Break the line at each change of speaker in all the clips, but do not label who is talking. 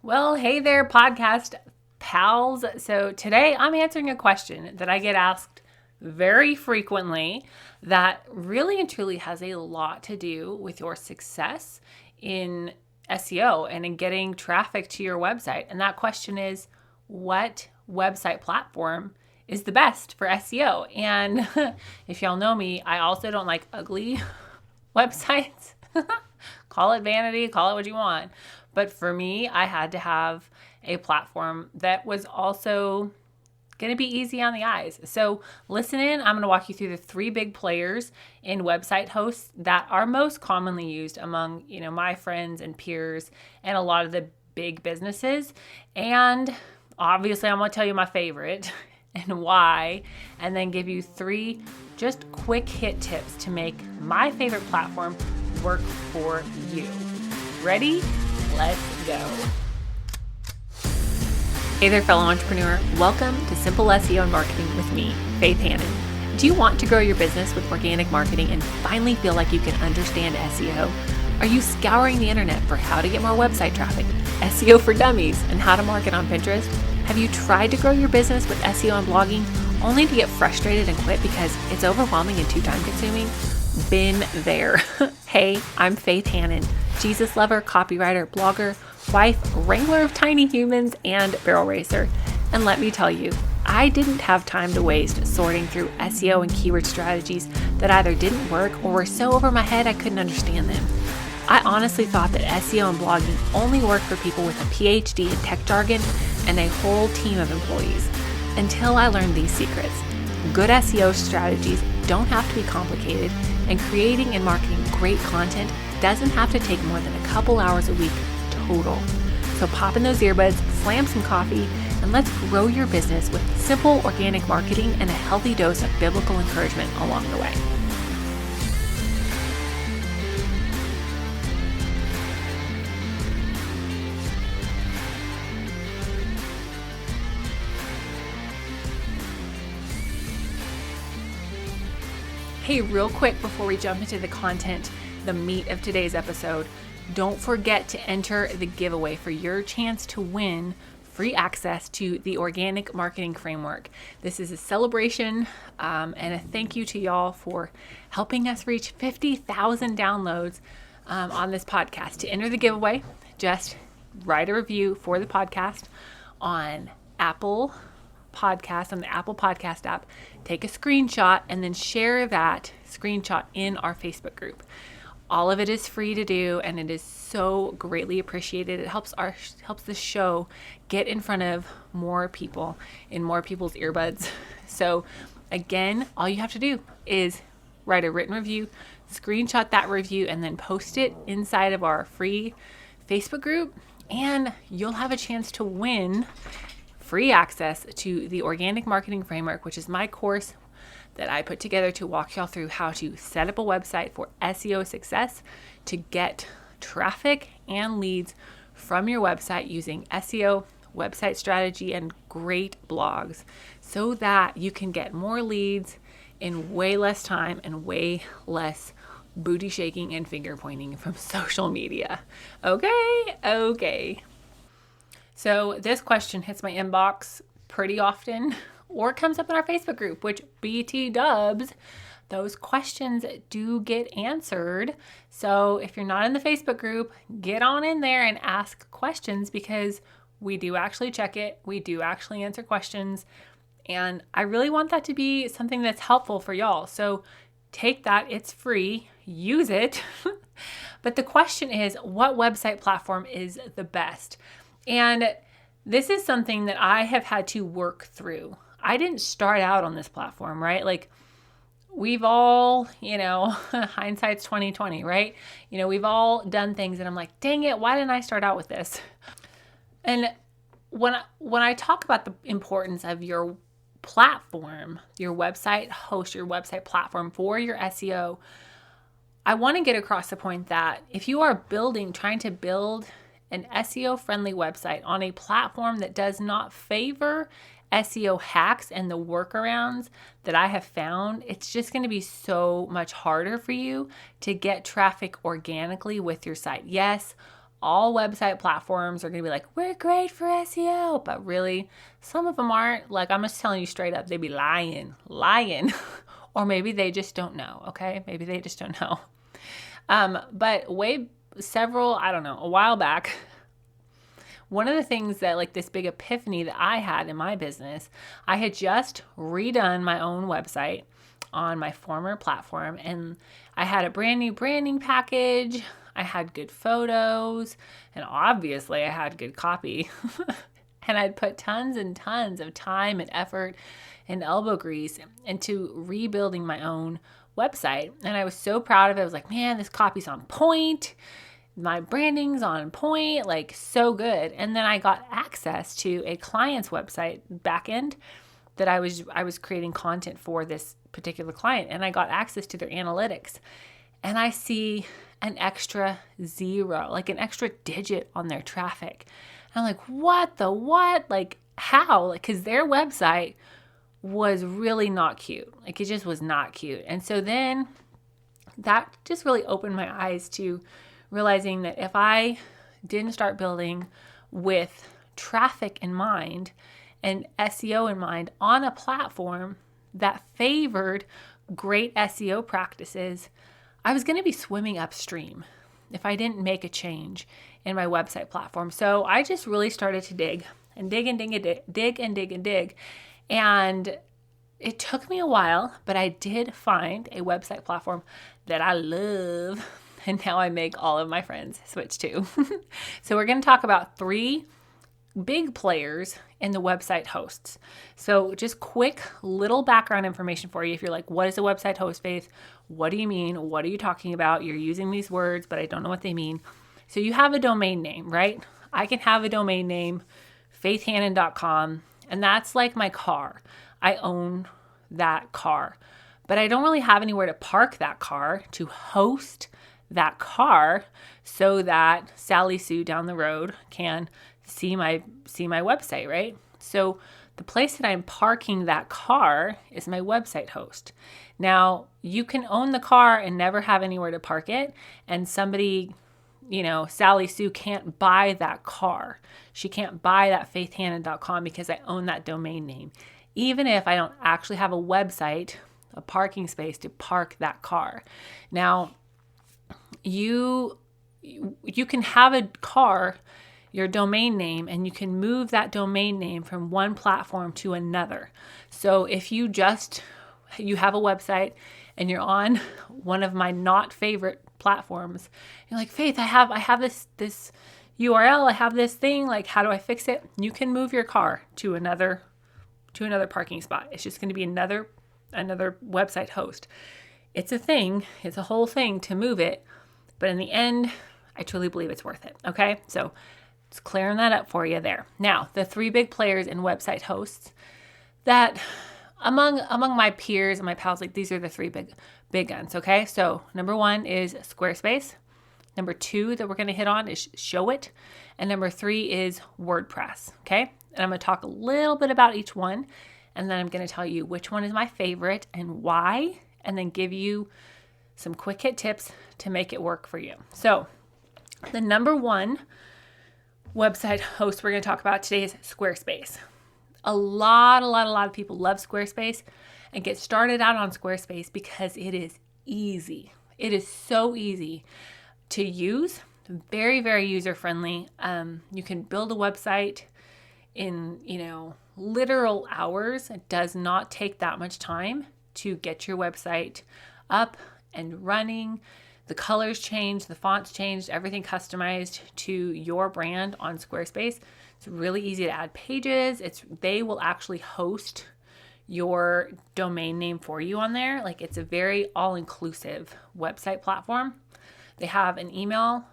Well, hey there, podcast pals. So today I'm answering a question that I get asked very frequently that really and truly has a lot to do with your success in SEO and in getting traffic to your website. And that question is, what website platform is the best for SEO? And if y'all know me, I also don't like ugly websites. Call it vanity, call it what you want. But for me, I had to have a platform that was also going to be easy on the eyes. So listen in, I'm going to walk you through the three big players in website hosts that are most commonly used among, my friends and peers and a lot of the big businesses. And obviously I'm going to tell you my favorite and why, and then give you three just quick hit tips to make my favorite platform work for you. Ready? Let's go. Hey there, fellow entrepreneur. Welcome to Simple SEO and Marketing with me, Faith Hannon. Do you want to grow your business with organic marketing and finally feel like you can understand SEO? Are you scouring the internet for how to get more website traffic, SEO for dummies, and how to market on Pinterest? Have you tried to grow your business with SEO and blogging only to get frustrated and quit because it's overwhelming and too time consuming? Been there. Hey, I'm Faith Hannon, Jesus lover, copywriter, blogger, wife, wrangler of tiny humans, and barrel racer. And let me tell you, I didn't have time to waste sorting through SEO and keyword strategies that either didn't work or were so over my head I couldn't understand them. I honestly thought that SEO and blogging only worked for people with a PhD in tech jargon and a whole team of employees, until I learned these secrets. Good SEO strategies don't have to be complicated, and creating and marketing great content doesn't have to take more than a couple hours a week total. So pop in those earbuds, slam some coffee, and let's grow your business with simple organic marketing and a healthy dose of biblical encouragement along the way. Hey, real quick before we jump into the content, the meat of today's episode, don't forget to enter the giveaway for your chance to win free access to the Organic Marketing Framework. This is a celebration and a thank you to y'all for helping us reach 50,000 downloads on this podcast. To enter the giveaway, just write a review for the podcast on Apple Podcast, on the Apple Podcast app, take a screenshot, and then share that screenshot in our Facebook group. All of it is free to do, and it is so greatly appreciated. It helps the show get in front of more people, in more people's earbuds. So again, all you have to do is write a written review, screenshot that review, and then post it inside of our free Facebook group, and you'll have a chance to win free access to the Organic Marketing Framework, which is my course that I put together to walk y'all through how to set up a website for SEO success, to get traffic and leads from your website using SEO, website strategy, and great blogs, so that you can get more leads in way less time and way less booty shaking and finger pointing from social media. Okay. So this question hits my inbox pretty often, or comes up in our Facebook group, which BT dubs, those questions do get answered. So if you're not in the Facebook group, get on in there and ask questions, because we do actually check it. We do actually answer questions. And I really want that to be something that's helpful for y'all. So take that. It's free. Use it. But the question is, what website platform is the best? And this is something that I have had to work through. I didn't start out on this platform, right? Like, we've all, hindsight's 2020, right? We've all done things and I'm like, dang it, why didn't I start out with this? And when I talk about the importance of your platform, your website host, your website platform for your SEO, I want to get across the point that if you are trying to build an SEO-friendly website on a platform that does not favor SEO hacks and the workarounds that I have found, it's just going to be so much harder for you to get traffic organically with your site. Yes, all website platforms are going to be like, we're great for SEO, but really some of them aren't. Like, I'm just telling you straight up, they be lying. Or maybe they just don't know. Okay. Maybe they just don't know. But I don't know, a while back, one of the things that like this big epiphany that I had in my business, I had just redone my own website on my former platform, and I had a brand new branding package. I had good photos, and obviously I had good copy. And I'd put tons and tons of time and effort and elbow grease into rebuilding my own website. And I was so proud of it. I was like, man, this copy's on point. My branding's on point, like so good. And then I got access to a client's website backend that I was creating content for this particular client. And I got access to their analytics. And I see an extra 0, like an extra digit on their traffic. And I'm like, what? Like, how? Like, because their website was really not cute. Like, it just was not cute. And so then that just really opened my eyes to realizing that if I didn't start building with traffic in mind and SEO in mind on a platform that favored great SEO practices, I was going to be swimming upstream if I didn't make a change in my website platform. So I just really started to dig. And it took me a while, but I did find a website platform that I love. And now I make all of my friends switch to. So we're going to talk about 3 big players in the website hosts. So just quick little background information for you. If you're like, what is a website host, Faith? What do you mean? What are you talking about? You're using these words, but I don't know what they mean. So you have a domain name, right? I can have a domain name, faithhannon.com, and that's like my car. I own that car, but I don't really have anywhere to park that car, to host that car, so that Sally Sue down the road can see my website, right? So the place that I'm parking that car is my website host. Now, you can own the car and never have anywhere to park it, and somebody, Sally Sue can't buy that car. She can't buy that faithhannon.com because I own that domain name, even if I don't actually have a website, a parking space to park that car. Now, you can have a car, your domain name, and you can move that domain name from one platform to another. So if you have a website and you're on one of my not favorite platforms, you're like, Faith, I have this URL, I have this thing, like, how do I fix it? You can move your car to another parking spot. It's just going to be another website host. It's a thing. It's a whole thing to move it. But in the end, I truly believe it's worth it. Okay. So just clearing that up for you there. Now, the 3 big players in website hosts that among my peers and my pals, like, these are the 3 big guns. Okay. So number 1 is Squarespace. Number 2 that we're going to hit on is Showit. And number 3 is WordPress. Okay. And I'm going to talk a little bit about each one. And then I'm going to tell you which one is my favorite and why, and then give you some quick hit tips to make it work for you. So the number 1 website host we're going to talk about today is Squarespace. A lot of people love Squarespace and get started out on Squarespace because it is easy. It is so easy to use, very, very user-friendly. You can build a website in, literal hours. It does not take that much time to get your website up and running. The colors changed, the fonts changed, everything customized to your brand on Squarespace. It's really easy to add pages. They will actually host your domain name for you on there. Like, it's a very all-inclusive website platform. They have an email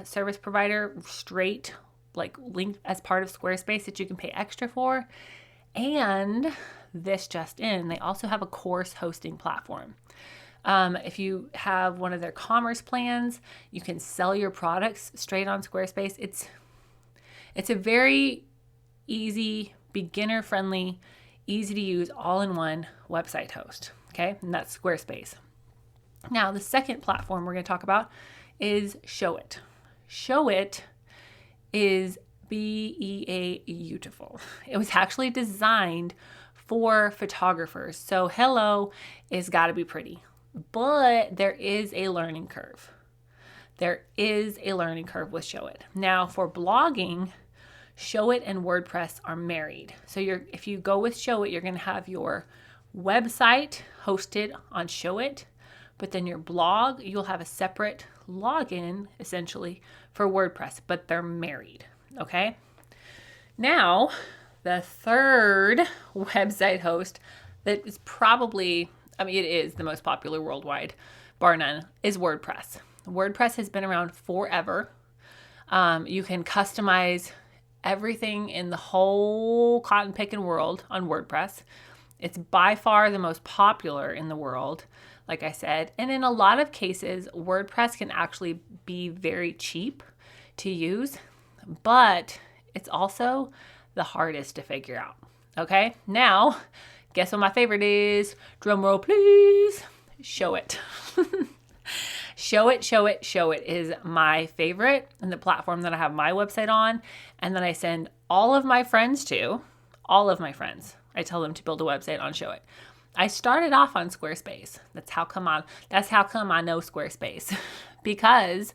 service provider straight, like, linked as part of Squarespace that you can pay extra for. And this just in, they also have a course hosting platform. If you have one of their commerce plans, you can sell your products straight on Squarespace. It's a very easy, beginner-friendly, easy to use, all-in-one website host. Okay, and that's Squarespace. Now, the second platform we're going to talk about is Showit. Show It is beautiful. It was actually designed for photographers. So hello, it's got to be pretty. But there is a learning curve. There is a learning curve with Show It. Now for blogging, Show It and WordPress are married. So if you go with Show It, you're going to have your website hosted on Show It, but then your blog, you'll have a separate login essentially for WordPress, but they're married. Okay. Now, the third website host that is probably, it is the most popular worldwide, bar none, is WordPress. WordPress has been around forever. You can customize everything in the whole cotton picking world on WordPress. It's by far the most popular in the world, like I said. And in a lot of cases, WordPress can actually be very cheap to use, but it's also the hardest to figure out. Okay, now, guess what my favorite is? Drum roll, please. Show It. Show It is my favorite and the platform that I have my website on, and then I send all of my friends to, all of my friends. I tell them to build a website on Show It. I started off on Squarespace. That's how come I know Squarespace because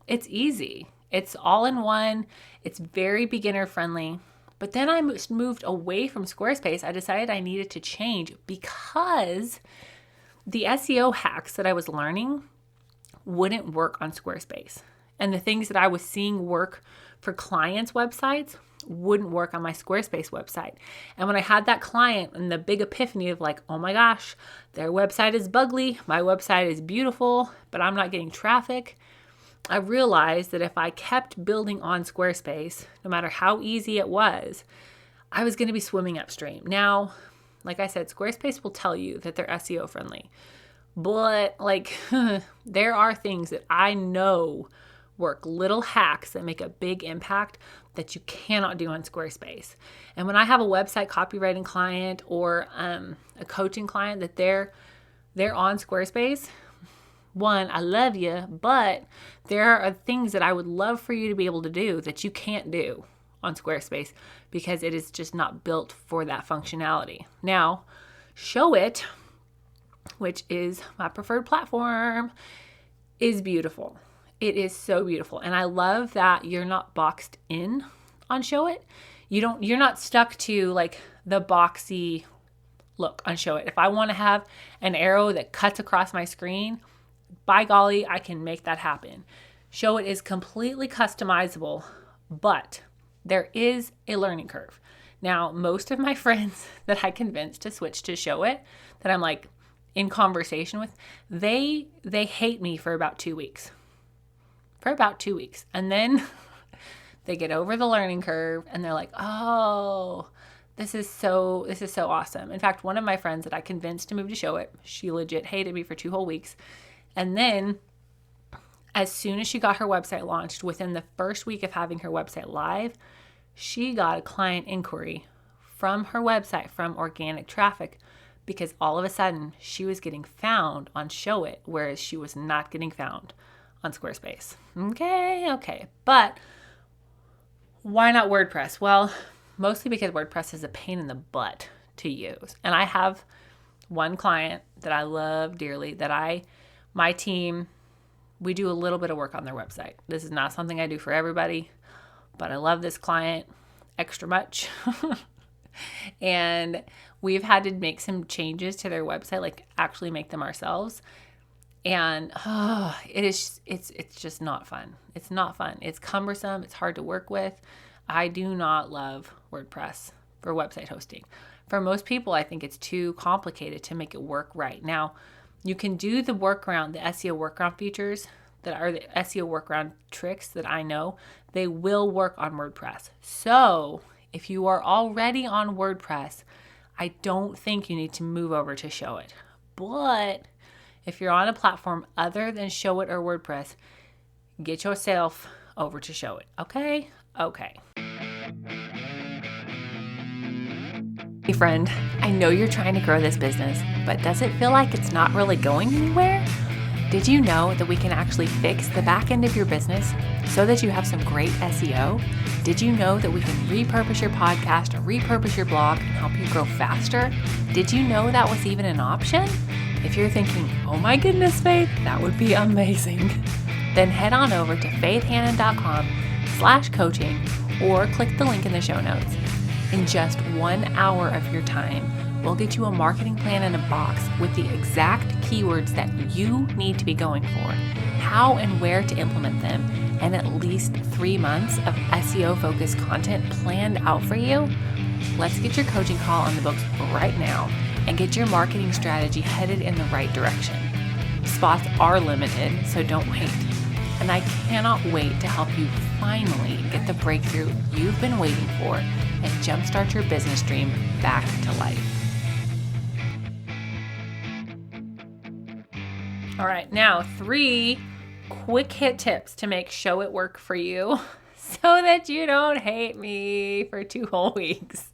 it's easy. It's all in one. It's very beginner friendly. But then I moved away from Squarespace. I decided I needed to change because the SEO hacks that I was learning wouldn't work on Squarespace. And the things that I was seeing work for clients' websites wouldn't work on my Squarespace website. And when I had that client and the big epiphany of like, oh my gosh, their website is bugly, my website is beautiful, but I'm not getting traffic, I realized that if I kept building on Squarespace, no matter how easy it was, I was going to be swimming upstream. Now, like I said, Squarespace will tell you that they're SEO friendly, but there are things that I know work, little hacks that make a big impact that you cannot do on Squarespace. And when I have a website copywriting client or a coaching client that they're on Squarespace, one, I love you, but there are things that I would love for you to be able to do that you can't do on Squarespace because it is just not built for that functionality. Now, Show It, which is my preferred platform, is beautiful. It is so beautiful. And I love that you're not boxed in on Show It. You're not stuck to like the boxy look on Show It. If I want to have an arrow that cuts across my screen, by golly, I can make that happen. Show It is completely customizable, but there is a learning curve. Now, most of my friends that I convinced to switch to Show It, that I'm like in conversation with, they hate me for about 2 weeks. And then they get over the learning curve and they're like, oh, this is so awesome. In fact, one of my friends that I convinced to move to Show It, she legit hated me for 2 whole weeks. And then as soon as she got her website launched, within the first week of having her website live, she got a client inquiry from her website from organic traffic because all of a sudden she was getting found on Show It, whereas she was not getting found on Squarespace. Okay. But why not WordPress? Well, mostly because WordPress is a pain in the butt to use. And I have one client that I love dearly that my team, we do a little bit of work on their website. This is not something I do for everybody, but I love this client extra much. And we've had to make some changes to their website, like actually make them ourselves. And it's just not fun. It's not fun. It's cumbersome. It's hard to work with. I do not love WordPress for website hosting. For most people, I think it's too complicated to make it work right. Now, you can do the workaround, the SEO workaround features that are the SEO workaround tricks that I know. They will work on WordPress. So if you are already on WordPress, I don't think you need to move over to Show It. But if you're on a platform other than Show It or WordPress, get yourself over to Show It. Okay? Hey friend, I know you're trying to grow this business, but does it feel like it's not really going anywhere? Did you know that we can actually fix the back end of your business so that you have some great SEO? Did you know that we can repurpose your podcast or repurpose your blog and help you grow faster? Did you know that was even an option? If you're thinking, oh my goodness, Faith, that would be amazing, then head on over to faithhannon.com/coaching or click the link in the show notes. In just 1 hour of your time, we'll get you a marketing plan in a box with the exact keywords that you need to be going for, how and where to implement them, and at least 3 months of SEO-focused content planned out for you. Let's get your coaching call on the books right now and get your marketing strategy headed in the right direction. Spots are limited, so don't wait. And I cannot wait to help you finally get the breakthrough you've been waiting for and jumpstart your business dream back to life. All right, now 3 quick hit tips to make Show It work for you so that you don't hate me for 2 whole weeks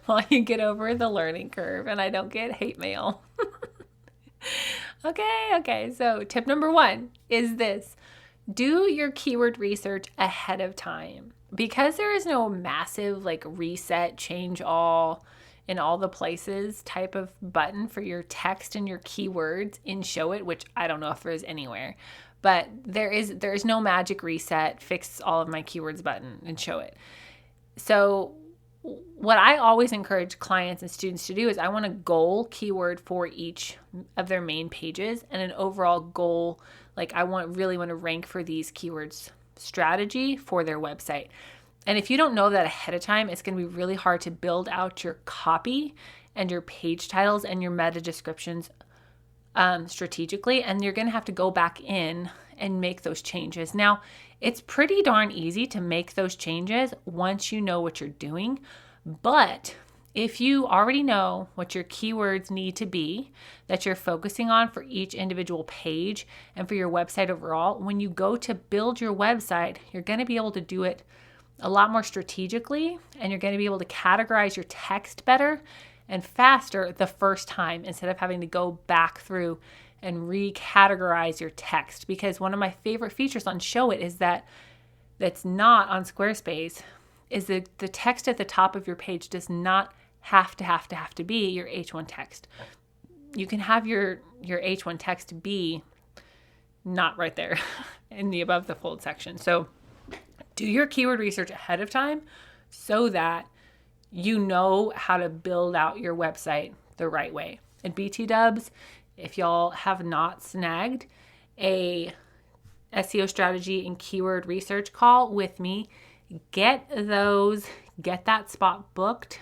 while you get over the learning curve and I don't get hate mail. Okay. So tip number 1 is this. Do your keyword research ahead of time. Because there is no massive reset, change all in all the places type of button for your text and your keywords in Show It, which I don't know if there is anywhere, but there is no magic reset, fix all of my keywords button and Show It. So what I always encourage clients and students to do is I want a goal keyword for each of their main pages and an overall goal. I really want to rank for these keywords strategy for their website. And if you don't know that ahead of time, it's going to be really hard to build out your copy and your page titles and your meta descriptions strategically. And you're going to have to go back in and make those changes. Now, it's pretty darn easy to make those changes once you know what you're doing. But if you already know what your keywords need to be that you're focusing on for each individual page and for your website overall, when you go to build your website, you're going to be able to do it a lot more strategically, and you're going to be able to categorize your text better and faster the first time instead of having to go back through and recategorize your text. Because one of my favorite features on Show It is that's not on Squarespace is the text at the top of your page does not have to be your H1 text. You can have your H1 text be not right there in the above the fold section. So do your keyword research ahead of time so that you know how to build out your website the right way. And BT Dubs, if y'all have not snagged a SEO strategy and keyword research call with me, get that spot booked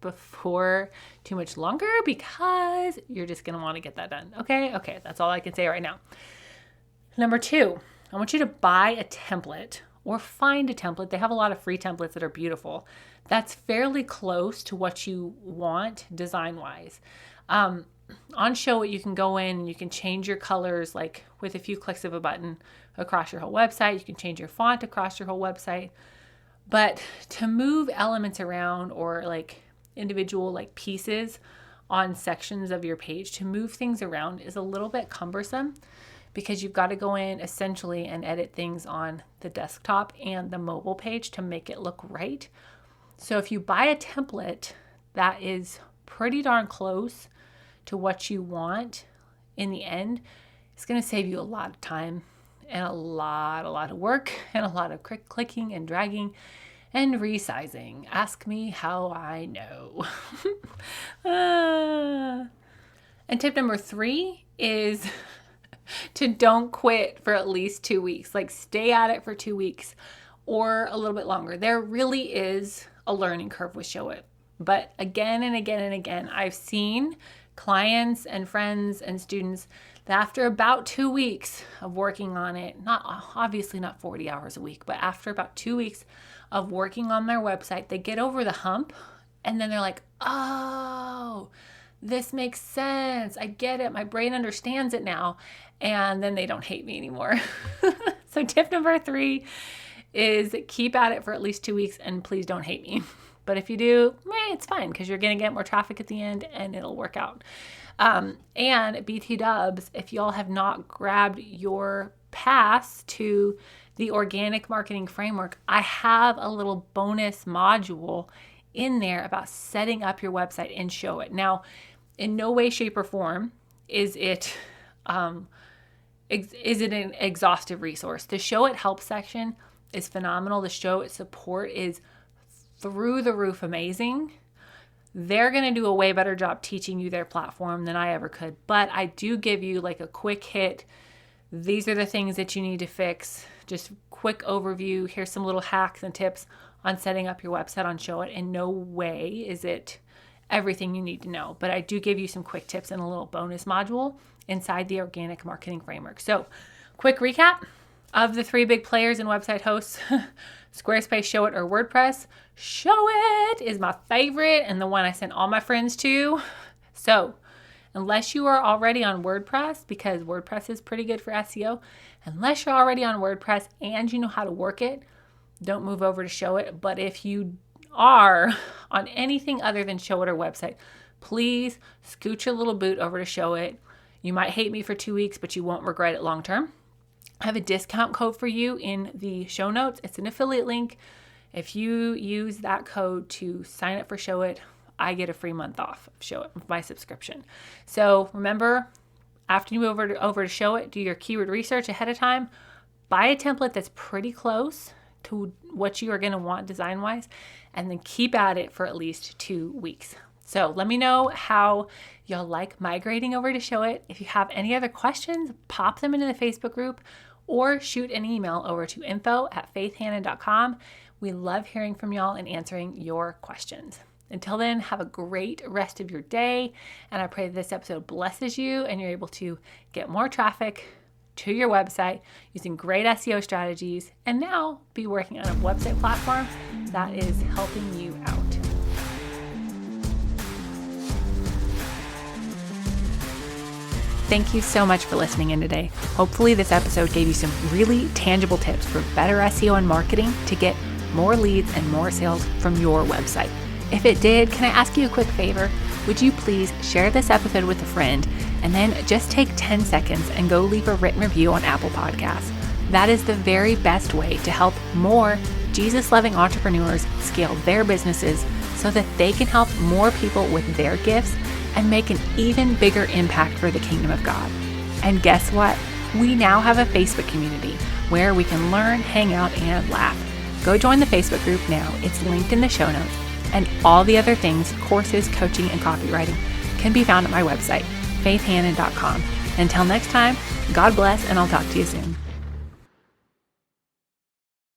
before too much longer, because you're just going to want to get that done. Okay. That's all I can say right now. Number 2, I want you to buy a template or find a template. They have a lot of free templates that are beautiful. That's fairly close to what you want design-wise. On Show It, you can go in and you can change your colors with a few clicks of a button across your whole website. You can change your font across your whole website. But to move elements around or individual pieces on sections of your page, to move things around is a little bit cumbersome, because you've got to go in essentially and edit things on the desktop and the mobile page to make it look right. So if you buy a template that is pretty darn close to what you want in the end, it's going to save you a lot of time and a lot of work and a lot of clicking and dragging and resizing. Ask me how I know. And tip number 3 is to don't quit for at least 2 weeks. Stay at it for 2 weeks or a little bit longer. There really is a learning curve with Show It. But again and again, I've seen clients and friends and students that after about 2 weeks of working on it, obviously not 40 hours a week, but after about 2 weeks of working on their website, they get over the hump and then they're like, oh, this makes sense. I get it. My brain understands it now. And then they don't hate me anymore. So tip number 3 is keep at it for at least 2 weeks and please don't hate me. But if you do, it's fine because you're going to get more traffic at the end and it'll work out. And BT Dubs, if y'all have not grabbed your pass to the organic marketing framework, I have a little bonus module in there about setting up your website and Show It. Now, in no way, shape, or form is it an exhaustive resource. The Show It help section is phenomenal. The Show It support is through the roof amazing. They're going to do a way better job teaching you their platform than I ever could. But I do give you like a quick hit. These are the things that you need to fix. Just quick overview. Here's some little hacks and tips on setting up your website on Show It. In no way is it everything you need to know, but I do give you some quick tips and a little bonus module inside the organic marketing framework. So quick recap of the 3 big players in website hosts: Squarespace, Show It, or WordPress. Show It is my favorite and the one I sent all my friends to. So unless you are already on WordPress, because WordPress is pretty good for SEO, unless you're already on WordPress and you know how to work it, don't move over to Show It. But if you are on anything other than Show It or website, please scoot your little boot over to Show It. You might hate me for 2 weeks, but you won't regret it long term. I have a discount code for you in the show notes. It's an affiliate link. If you use that code to sign up for Show It, I get a free month off of Show It, my subscription. So remember, after you move over to Show It, do your keyword research ahead of time. Buy a template that's pretty close to what you are going to want design-wise, and then keep at it for at least 2 weeks. So let me know how y'all like migrating over to Show It. If you have any other questions, pop them into the Facebook group or shoot an email over to info@faithhannon.com. We love hearing from y'all and answering your questions. Until then, have a great rest of your day, and I pray this episode blesses you and you're able to get more traffic to your website using great SEO strategies, and now be working on a website platform that is helping you out. Thank you so much for listening in today. Hopefully this episode gave you some really tangible tips for better SEO and marketing to get more leads and more sales from your website. If it did, can I ask you a quick favor? Would you please share this episode with a friend, and then just take 10 seconds and go leave a written review on Apple Podcasts. That is the very best way to help more Jesus-loving entrepreneurs scale their businesses so that they can help more people with their gifts and make an even bigger impact for the kingdom of God. And guess what? We now have a Facebook community where we can learn, hang out, and laugh. Go join the Facebook group now. It's linked in the show notes. And all the other things, courses, coaching, and copywriting, can be found at my website, faithhannon.com. Until next time, God bless, and I'll talk to you soon.